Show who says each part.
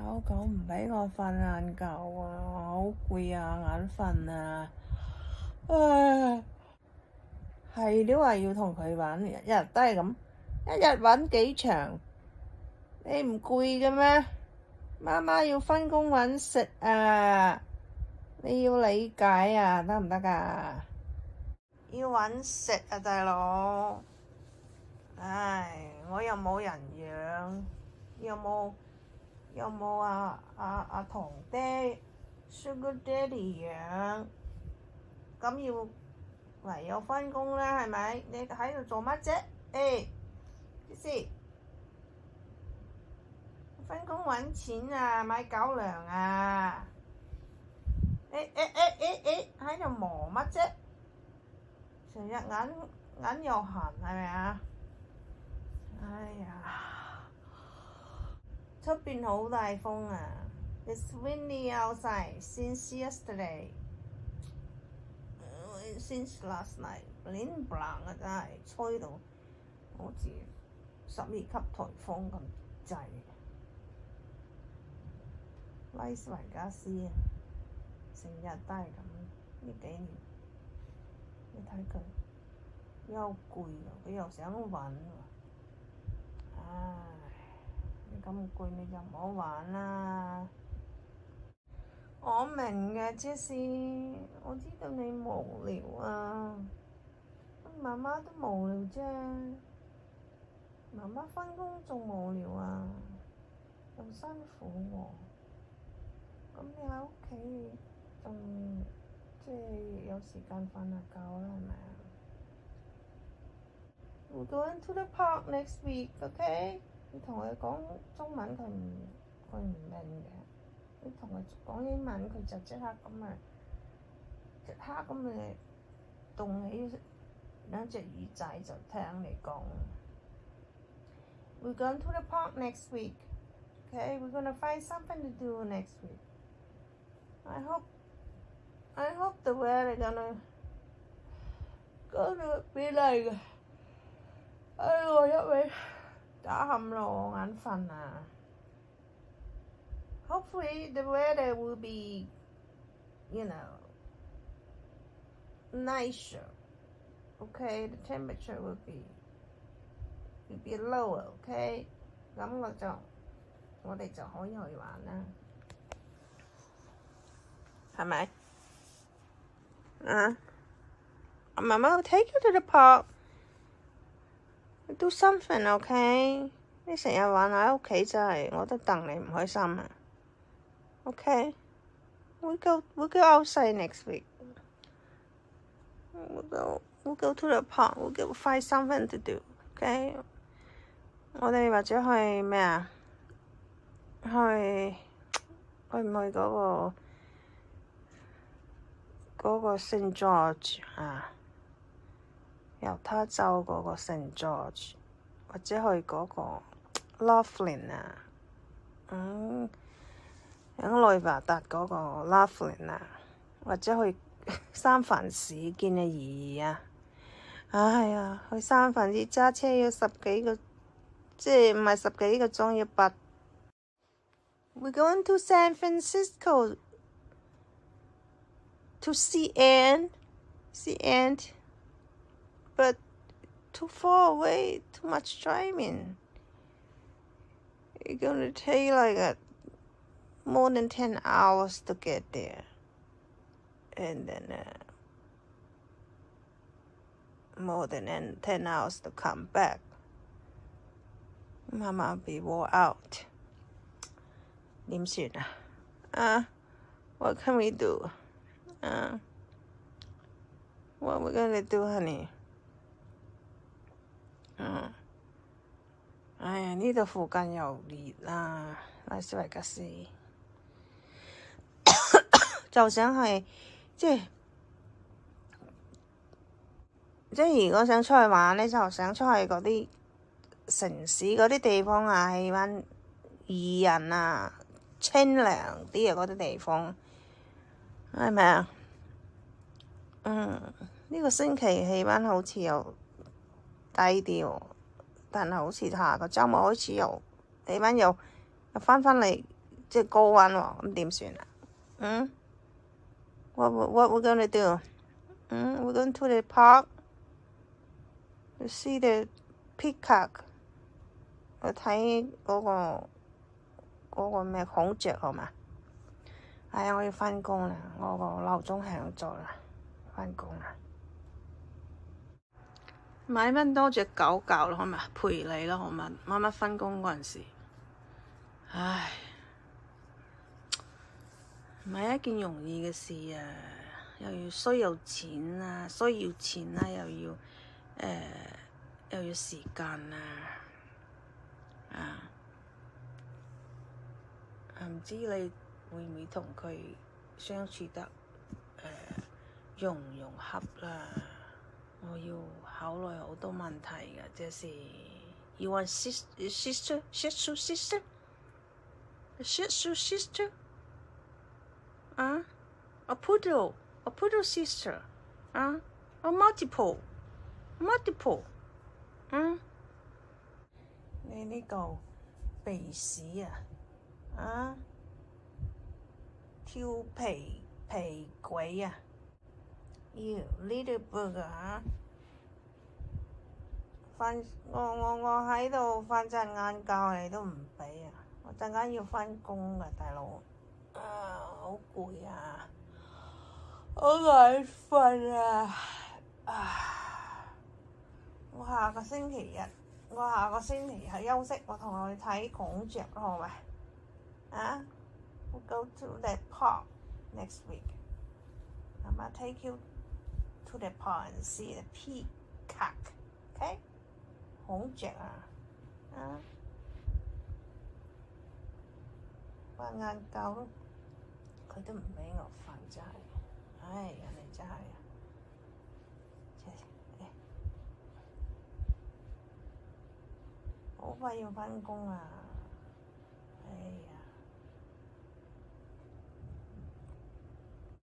Speaker 1: 狗狗唔畀我瞓晏覺啊，我好攰啊，眼瞓啊，唉，係都話要同佢玩，日日都係咁，一日玩幾場，你唔攰嘅咩？媽媽要返工搵食啊，你要理解啊，得唔得㗎？要搵食啊，大佬，唉，我又冇人養，又冇阿堂爹 Sugar Daddy 養，咁要唯有返工啦，係咪？你喺度做乜啫？先返工搵錢啊，買狗糧啊！喺度磨乜啫？成日眼又痕，係咪啊？哎呀，出邊好大風啊 ！It's windy outside since yesterday, since last night. Bling bling 啊，真係吹到好似12級颱風咁滯。拉斯維加斯啊，成日都係咁，呢幾年。你睇佢又攰喎，佢又想玩喎。唉，你咁攰你就唔好玩啦。我明嘅，Jessie，我知道你無聊啊。媽媽都無聊啫，媽媽返工仲無聊啊，又辛苦喎。咁你喺屋企仲即係有時間瞓下覺啦，係咪啊？We're going to the park next week, OK？ 你同佢講中文，佢唔明嘅。你同佢講英文，佢就即刻動起兩隻耳仔就聽你講。We're going to the park next week, OK? We're gonna find something to do next week. I hope the weather gonna be like， 我一味打喊咯，眼瞓啊。Hopefully the weather will be, nicer. Okay, the temperature will be lower. Okay， 咁我哋就可以去玩啦，係咪？Mama will take you to the park. Do something, okay？ 你成日玩喺屋企真係，我都戥你唔開心啊。Okay, we'll go outside next week. We'll go to the park. We'll find something to do. Okay. 我哋或者去咩啊？去唔去嗰個聖 George 啊？猶他州嗰個聖 George， 或者去嗰個 Laughlin 啊？喺內華達嗰個 Laughlin 啊，或者去三藩市見阿姨啊。唉呀，去三藩市揸車要10幾個，即係唔係10幾個鐘要8。We're going to San Francisco to see Anne, but too far away, too much driving. It's gonna take like more than 10 hours to get there, and then more than 10 hours to come back. Mama will be wore out. 點算啊？What can we do? What we gonna do, honey? 哎呀，呢度附近又熱啦，拉斯維加斯。就想係即係如果想出去玩咧，就想出去嗰啲城市嗰啲地方啊，氣溫宜人啊，清涼啲嘅嗰啲地方，係咪啊？呢個星期氣溫好似又低啲喎，但係好似下個週末開始又氣溫又翻嚟即係高溫喎，咁點算啊？What we're gonna do? We're going to the park to see the peacock。去睇嗰個咩孔雀好嘛？係啊，我要返工啦，我個鬧鐘響咗啦，返工啦。買返多隻狗教咯，好嘛？陪你咯，好嘛？媽媽返工嗰陣時，唉，唔係一件容易嘅事啊！又要需要錢啊，又要時間啊！唔知你會唔會同佢相處得融唔融合啦？我要考慮好多問題嘅，即是 You want sister? A poodle sister? A multiple? 你呢個鼻屎挑皮鬼啊！You little bugger 我喺度瞓陣晏覺，你都唔俾啊！我陣間要返工㗎，大佬好攰啊，好眼瞓啊！我下個星期日休息，我同佢睇孔雀好咪？We'll go to that park next week. I'm gonna take you to the park and see the peacock. Okay? 孔雀瞓晏覺咯，佢都唔俾我瞓真係，人哋真係好快要返工啊！